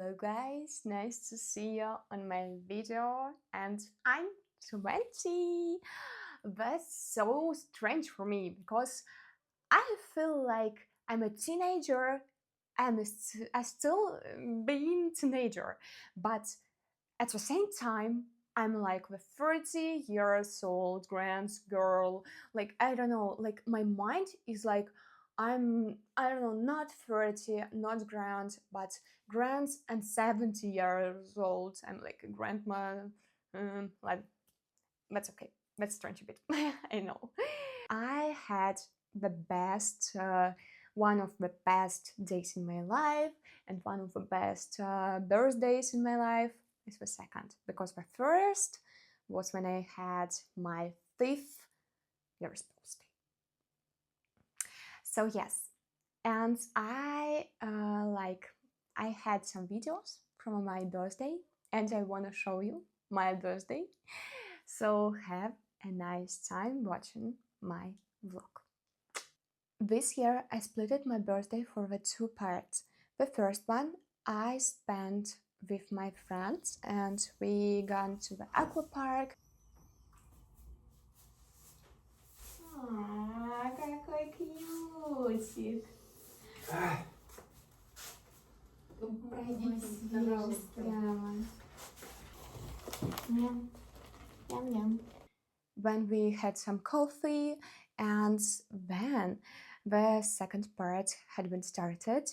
Hello guys, nice to see you on my video, and I'm 20. That's so strange for me because I feel like I'm a teenager. I still being teenager, but at the same time I'm like the 30 years old grand girl. Like I don't know, like my mind is like I don't know, not 30, not grand, but grand and 70 years old. I'm like a grandma. Like that's okay, that's strange a bit. I know. I had the best one of the best days in my life and one of the best birthdays in my life is the second, because the first was when I had my 5th year's birthday. So yes, and I had some videos from my birthday, and I want to show you my birthday. So have a nice time watching my vlog. This year I split my birthday for the two parts. The first one I spent with my friends and we gone to the aqua park. Aww, какой кьютик. When we had some coffee, and then the second part had been started.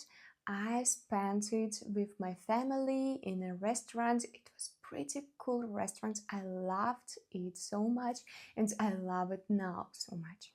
I spent it with my family in a restaurant. It was pretty cool restaurant. I loved it so much, and I love it now so much.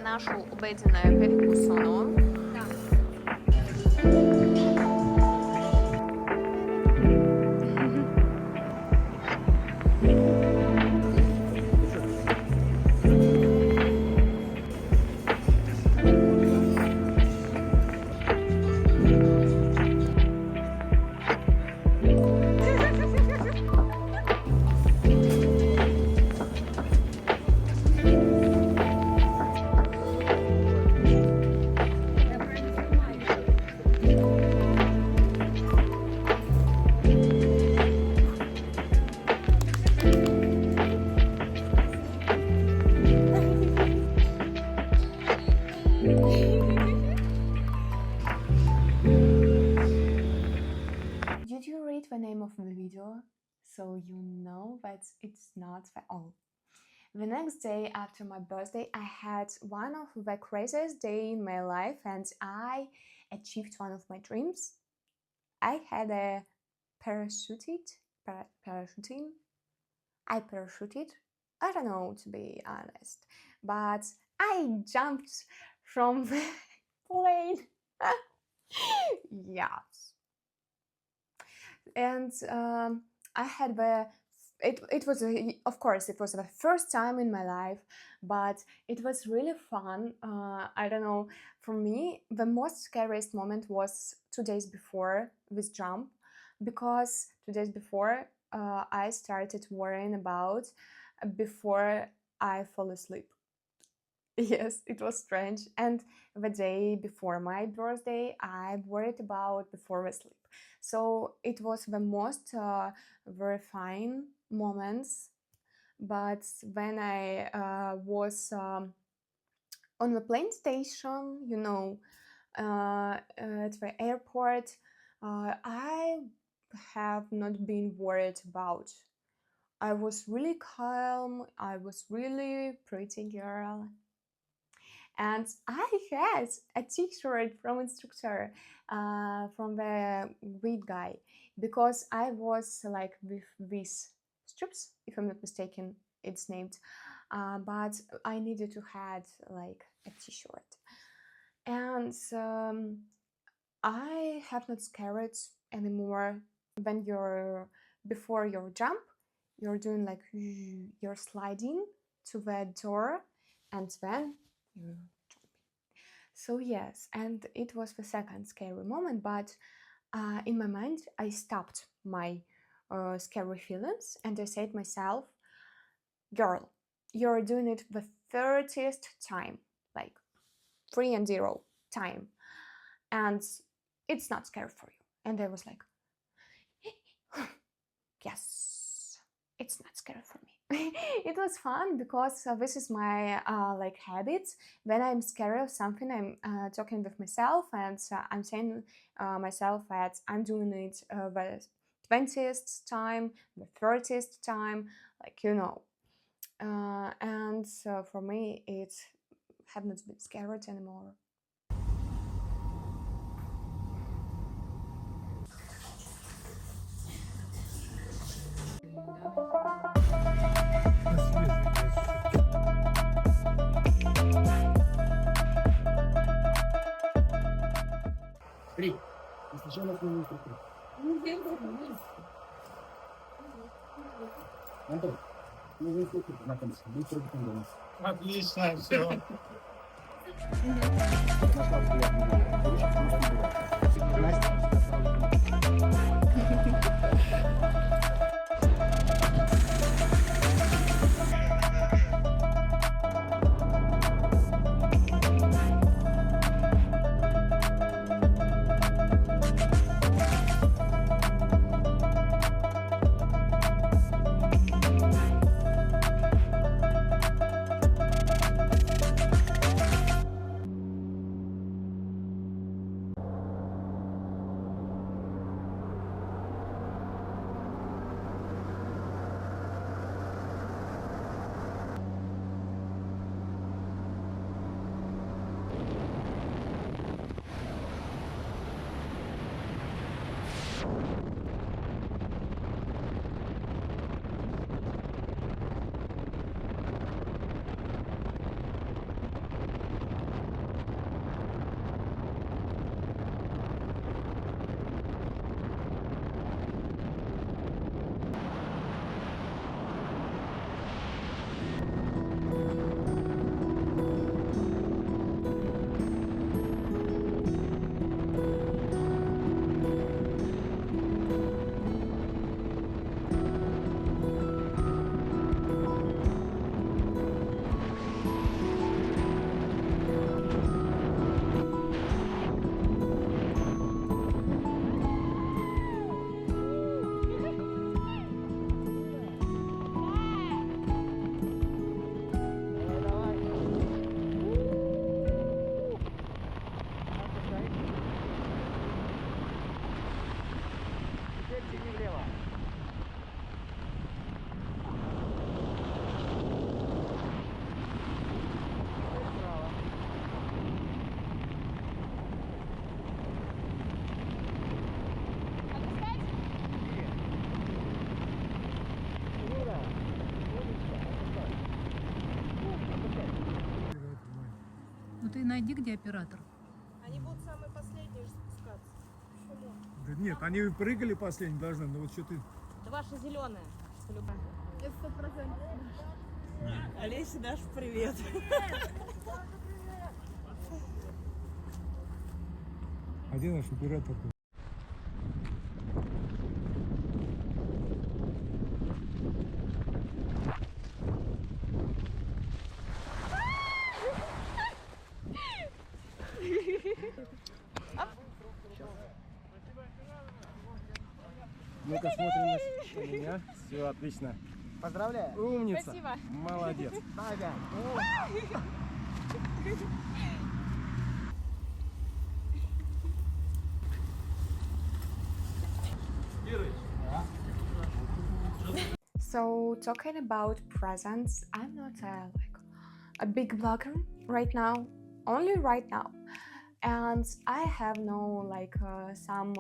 Нашу обеденную перекусону. Did you read the name of the video? So you know that it's not the all. The next day after my birthday, I had one of the craziest day in my life, and I achieved one of my dreams. I had a parachuting. I parachuted. I don't know, to be honest, but I jumped from the plane. Yes. And I had it was of course it was the first time in my life, but it was really fun. I don't know, for me the most scariest moment was 2 days before this jump, because 2 days before I started worrying about before I fall asleep. Yes, it was strange. And the day before my birthday, I worried about before the sleep. So it was the most verifying moments. But when I was on the plane station, at the airport, I have not been worried about. I was really calm. I was really pretty girl, and I had a T-shirt from instructor, from the weed guy, because I was like with these strips, if I'm not mistaken, it's named, but I needed to had like a T-shirt, and I have not scared anymore when you're before your jump, you're doing like you're sliding to the door, and then you're jumping. So yes, and it was the second scary moment, but in my mind I stopped my scary feelings and I said myself, girl, you're doing it the 30th time, like 3 and 0 time, and it's not scary for you. And I was like, yes, it's not scary for me. It was fun because this is my like habit. When I'm scared of something, I'm talking with myself, and I'm saying myself that I'm doing it the 20th time, the 30th time, like and for me it have not been scared anymore. Три. И сначала твою руку. Антон, ну вы слушайте, знакомься, быстро дома. Отлично, все. Ну ты найди, где оператор. Они будут самые последние же спускаться. Да нет, они прыгали последние должны, но вот что ты... Да ваша зеленая. Я 100%. Олеся, Даш, привет. А где наш оператор? Ну-ка смотрим на меня. Все, отлично. Поздравляю. Умница. Спасибо. Молодец. Ага. So talking about presents, I'm not a big blogger right now, only right now, and I have no some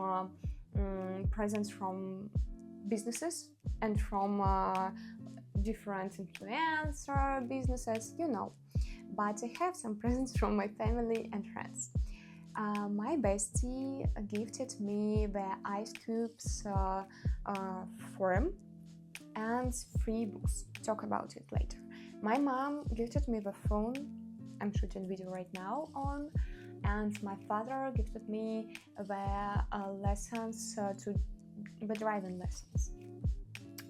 presents from businesses and from different influencer businesses, but I have some presents from my family and friends. My bestie gifted me the Ice Cubes forum and 3 books. Talk about it later. My mom gifted me the phone I'm shooting video right now on, and my father gifted me the lessons to the driving lessons.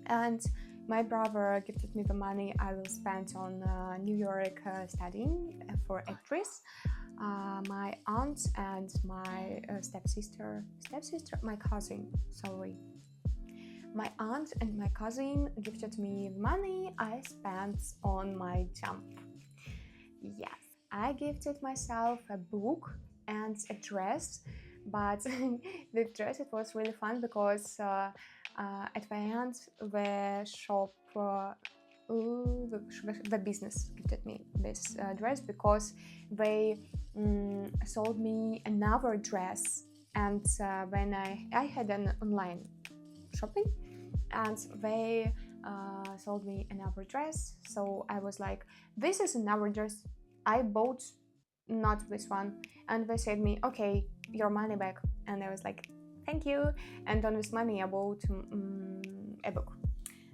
And my brother gifted me the money I will spend on New York studying for actress. My aunt and my my aunt and my cousin gifted me money I spent on my jump. Yes, I gifted myself a book and a dress, but the dress, it was really fun because at the end the shop the business gifted me this dress because they sold me another dress, and when I had an online shopping and they sold me another dress, so I was like, this is another dress I bought, not this one. And they said me, okay, your money back. And I was like, thank you. And on this money I bought a book.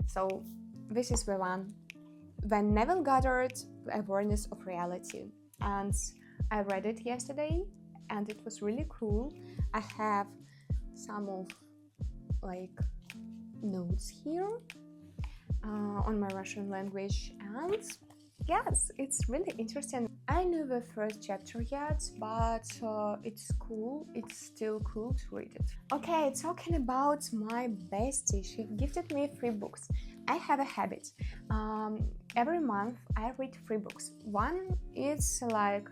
So this is the one, the Neville Goddard Awareness of Reality, and I read it yesterday and it was really cool. I have some of notes here on my Russian language, and yes, it's really interesting. I know the first chapter yet, but it's cool. It's still cool to read it. Okay, talking about my bestie, she gifted me 3 books. I have a habit. Every month I read 3 books. One is like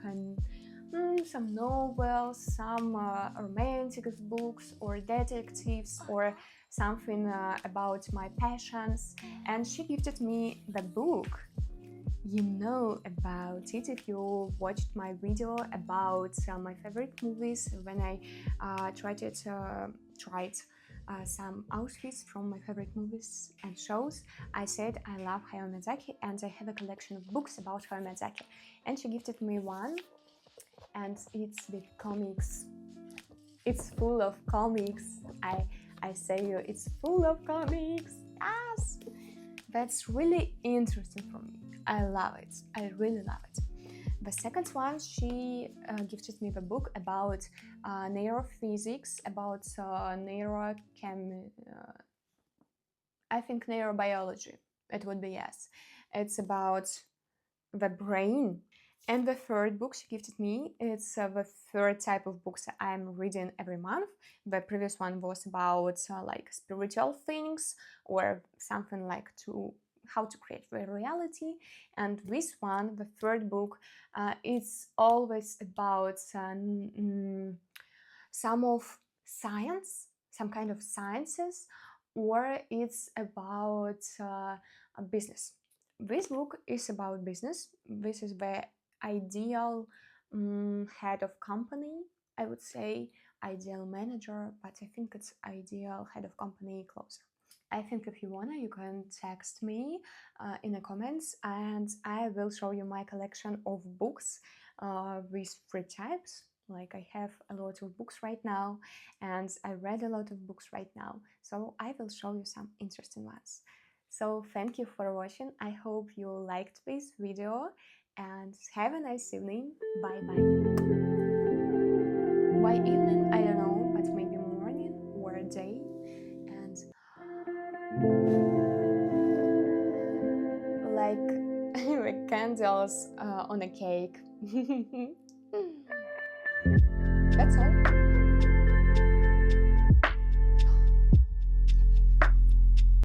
some novels, some romantic books or detectives or something about my passions, and she gifted me the book. You know about it if you watched my video about my favorite movies when I tried some outfits from my favorite movies and shows. I said I love Hayao Miyazaki and I have a collection of books about Hayao Miyazaki, and she gifted me one, and it's with comics. It's full of comics. I say you, it's full of comics. Yes, that's really interesting for me. I love it. I really love it. The second one, she gifted me the book about neurophysics, about I think neurobiology. It would be, yes. It's about the brain. And the third book she gifted me, it's the third type of books I'm reading every month. The previous one was about spiritual things or something like how to create the reality. And this one, the third book, it's always about some of science, some kind of sciences, or it's about business. This book is about business. This is the ideal head of company, I would say, ideal manager, but I think it's ideal head of company closer. I think if you wanna, you can text me in the comments and I will show you my collection of books with 3 types. Like I have a lot of books right now and I read a lot of books right now, so I will show you some interesting ones. So thank you for watching. I hope you liked this video and have a nice evening. Bye bye. Why evening? I don't know, but maybe morning or day. And like the candles on a cake. That's all.